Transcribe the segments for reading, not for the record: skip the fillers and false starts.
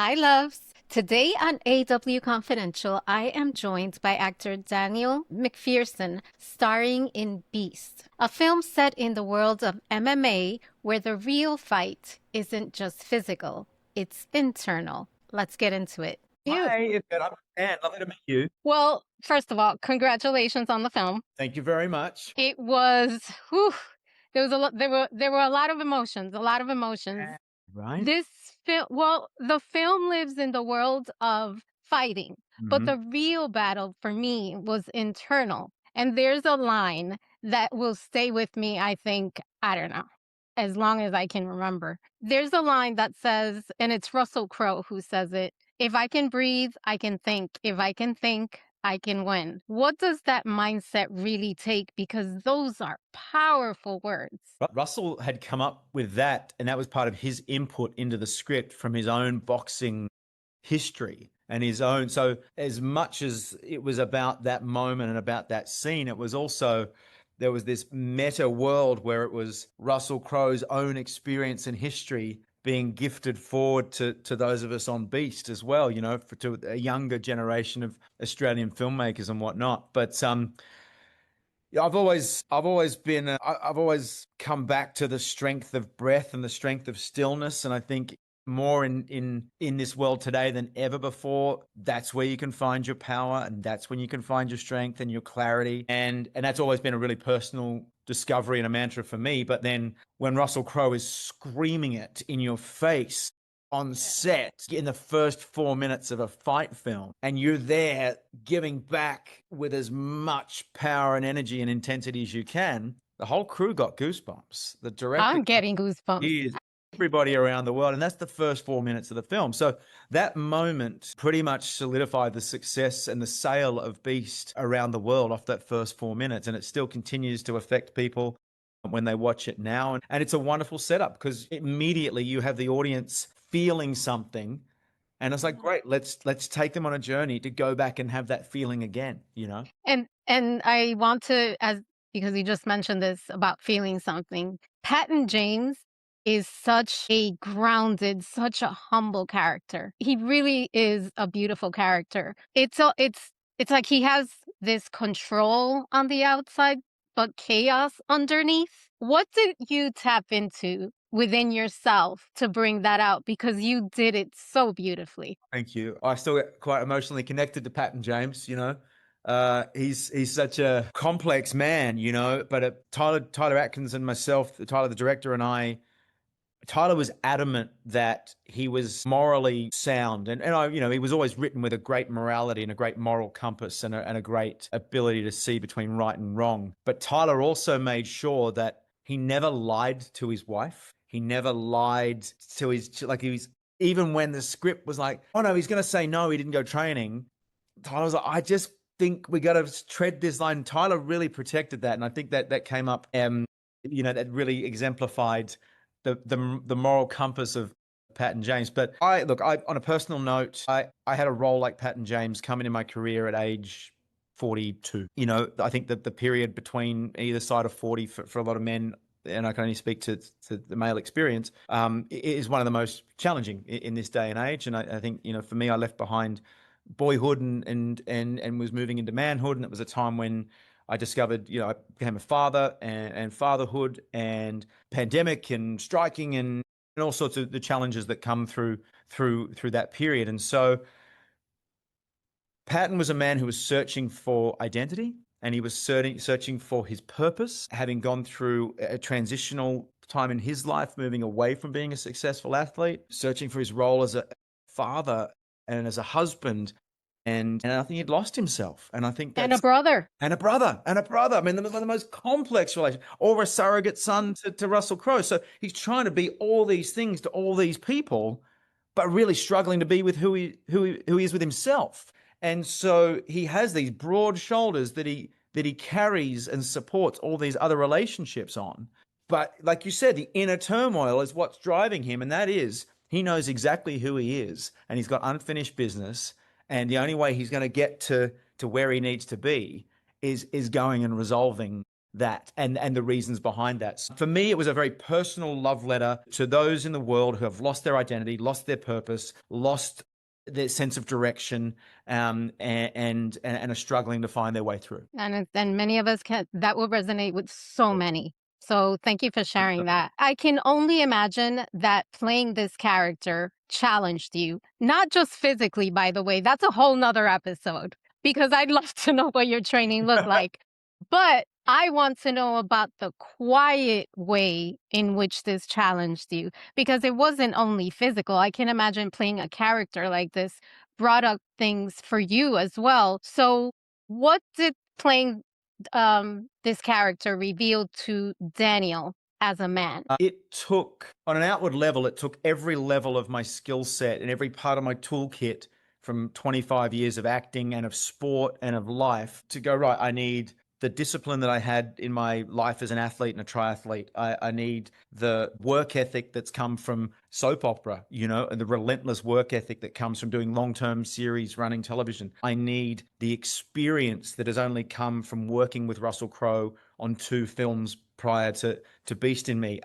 Hi, loves. Today on AW Confidential, I am joined by actor Daniel MacPherson, starring in Beast, a film set in the world of MMA where the real fight isn't just physical, it's internal. Let's get into it. You. Hi, I'm Dan. Lovely to meet you. Well, first of all, congratulations on the film. Thank you very much. It was, whew, there was a lot, there were a lot of emotions, a lot of emotions. Right? This film, well, the film lives in the world of fighting, but Hmm. the real battle for me was internal. And there's a line that will stay with me, I think, I don't know, as long as I can remember. There's a line that says, and it's Russell Crowe who says it, if I can breathe, I can think. If I can think, I can win. What does that mindset really take? Because those are powerful words. Russell had come up with that, and that was part of his input into the script from his own boxing history and his own. So, as much as it was about that moment and about that scene, it was also there was this meta world where it was Russell Crowe's own experience and history being gifted forward to those of us on Beast as well, to a younger generation of Australian filmmakers and whatnot. But yeah, I've always come back to the strength of breath and the strength of stillness, and I think more in this world today than ever before, that's where you can find your power, and that's when you can find your strength and your clarity, and that's always been a really personal discovery and a mantra for me. But then when Russell Crowe is screaming it in your face on set in the first 4 minutes of a fight film, and you're there giving back with as much power and energy and intensity as you can, the whole crew got goosebumps. The director I'm getting goosebumps. is everybody around the world, and that's the first 4 minutes of the film. So that moment pretty much solidified the success and the sale of Beast around the world off that first 4 minutes, and it still continues to affect people when they watch it now. And it's a wonderful setup because immediately you have the audience feeling something, and it's like, great, let's take them on a journey to go back and have that feeling again. And I want to, as because you just mentioned this about feeling something. Patton James is such a grounded, such a humble character. He really is a beautiful character. It's like he has this control on the outside, but chaos underneath. What did you tap into within yourself to bring that out? Because you did it so beautifully. Thank you. I still get quite emotionally connected to Patton James. He's such a complex man. But Tyler Atkins and myself, Tyler the director, and I, Tyler was adamant that he was morally sound, and he was always written with a great morality and a great moral compass and a great ability to see between right and wrong. But Tyler also made sure that he never lied to his wife. He never lied to his, like, he was, even when the script was like, oh no, he's going to say no, he didn't go training. Tyler was like, I just think we got to tread this line. Tyler really protected that, and I think that came up, that really exemplified the moral compass of Patton James. But I on a personal note, I had a role like Patton James come into my career at age 42. I think that the period between either side of 40 for a lot of men, and I can only speak to the male experience, is one of the most challenging in this day and age. And I think, for me, I left behind boyhood and was moving into manhood. And it was a time when I discovered, I became a father, and fatherhood and pandemic and striking and all sorts of the challenges that come through that period. And so Patton was a man who was searching for identity, and he was searching for his purpose, having gone through a transitional time in his life, moving away from being a successful athlete, searching for his role as a father and as a husband. And I think he'd lost himself. And I think And a that's brother. and a brother, and a brother. I mean, the most complex relation, or a surrogate son to Russell Crowe. So he's trying to be all these things to all these people, but really struggling to be with who he is with himself. And so he has these broad shoulders that he carries and supports all these other relationships on. But like you said, the inner turmoil is what's driving him, and that is he knows exactly who he is, and he's got unfinished business, and the only way he's going to get to where he needs to be is going and resolving that and the reasons behind that. So for me, it was a very personal love letter to those in the world who have lost their identity, lost their purpose, lost their sense of direction, and are struggling to find their way through. And many of us can that will resonate with so many. So thank you for sharing that. I can only imagine that playing this character challenged you, not just physically, by the way. That's a whole nother episode because I'd love to know what your training looked like. But I want to know about the quiet way in which this challenged you because it wasn't only physical. I can imagine playing a character like this brought up things for you as well. So, what did playing this character reveal to Daniel as a man? It took, on an outward level, it took every level of my skill set and every part of my toolkit from 25 years of acting and of sport and of life to go, right, I need the discipline that I had in my life as an athlete and a triathlete. I need the work ethic that's come from soap opera, and the relentless work ethic that comes from doing long-term series running television. I need the experience that has only come from working with Russell Crowe on 2 films prior to Beast in Me,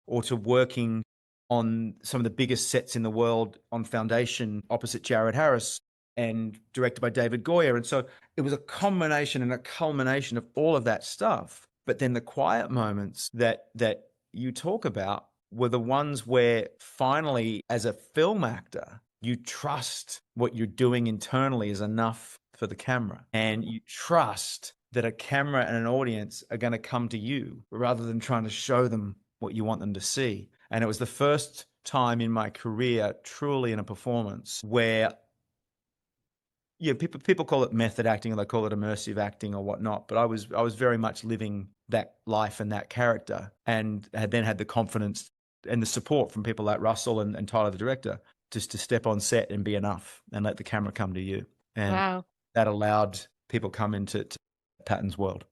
or to working on some of the biggest sets in the world on Foundation opposite Jared Harris and directed by David Goyer. And so it was a combination and a culmination of all of that stuff. But then the quiet moments that you talk about were the ones where finally, as a film actor, you trust what you're doing internally is enough for the camera. And you trust that a camera and an audience are going to come to you rather than trying to show them what you want them to see. And it was the first time in my career, truly in a performance, where people call it method acting or they call it immersive acting or whatnot, but I was very much living that life and that character, and had then had the confidence and the support from people like Russell and Tyler, the director, just to step on set and be enough and let the camera come to you. And Wow. that allowed people come into Patton's world.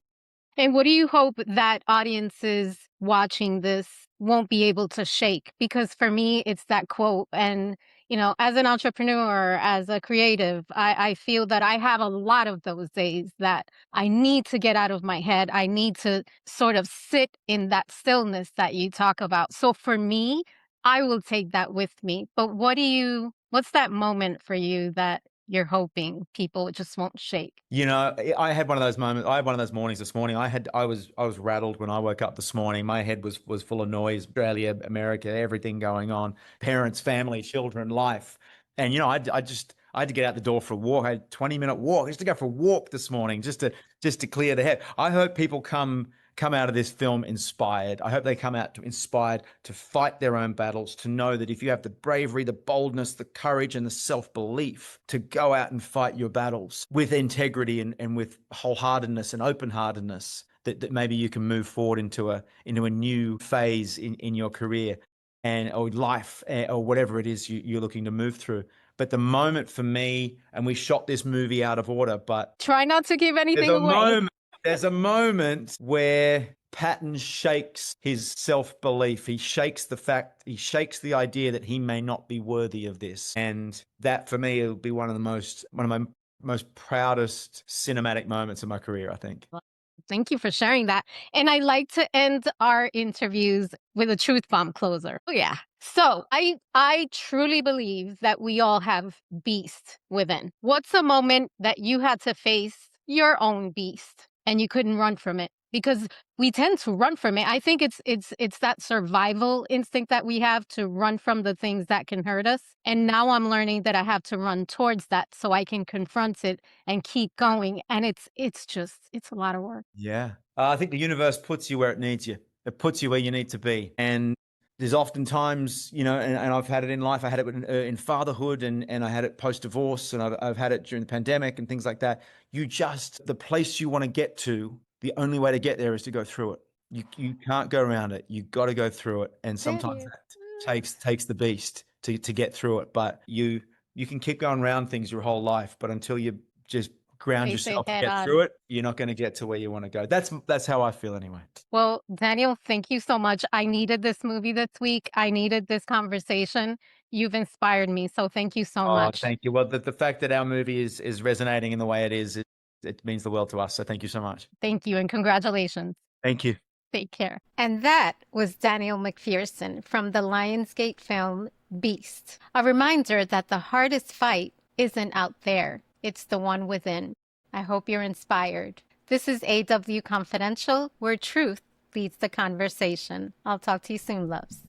And what do you hope that audiences watching this won't be able to shake? Because for me, it's that quote. And, as an entrepreneur, as a creative, I feel that I have a lot of those days that I need to get out of my head. I need to sort of sit in that stillness that you talk about. So for me, I will take that with me. But what's that moment for you that you're hoping people just won't shake? I had one of those moments. I had one of those mornings this morning. I was rattled when I woke up this morning. My head was full of noise. Australia, America, everything going on. Parents, family, children, life. And I had to get out the door for a walk. I had a 20-minute walk. I used to go for a walk this morning just to clear the head. I hope people come out of this film inspired. I hope they come out inspired to fight their own battles, to know that if you have the bravery, the boldness, the courage, and the self-belief to go out and fight your battles with integrity and with wholeheartedness and open-heartedness, that maybe you can move forward into a new phase in your career or life, or whatever it is you're looking to move through. But the moment for me, and we shot this movie out of order, but Try not to give there's anything a away. moment there's a moment where Patton shakes his self-belief. He shakes the idea that he may not be worthy of this. And that for me will be one of my most proudest cinematic moments of my career, I think. Well, thank you for sharing that. And I like to end our interviews with a truth bomb closer. Oh yeah. So I truly believe that we all have beast within. What's a moment that you had to face your own beast and you couldn't run from it? Because we tend to run from it. I think it's that survival instinct that we have to run from the things that can hurt us. And now I'm learning that I have to run towards that so I can confront it and keep going. And it's a lot of work. Yeah. I think the universe puts you where it needs you. It puts you where you need to be. And there's often times, and I've had it in life. I had it in fatherhood, and I had it post-divorce, and I've had it during the pandemic and things like that. The place you want to get to, the only way to get there is to go through it. You can't go around it. You got to go through it. And sometimes Period. that takes the beast to get through it. But you can keep going around things your whole life, but until you just ground Face it yourself and head get on. through it, you're not going to get to where you want to go. That's how I feel anyway. Well, Daniel, thank you so much. I needed this movie this week. I needed this conversation. You've inspired me. So thank you so Oh, much. thank you. Well, the fact that our movie is resonating in the way it is, it means the world to us. So thank you so much. Thank you and congratulations. Thank you. Take care. And that was Daniel MacPherson from the Lionsgate film Beast. A reminder that the hardest fight isn't out there, it's the one within. I hope you're inspired. This is AW Confidential, where truth leads the conversation. I'll talk to you soon, loves.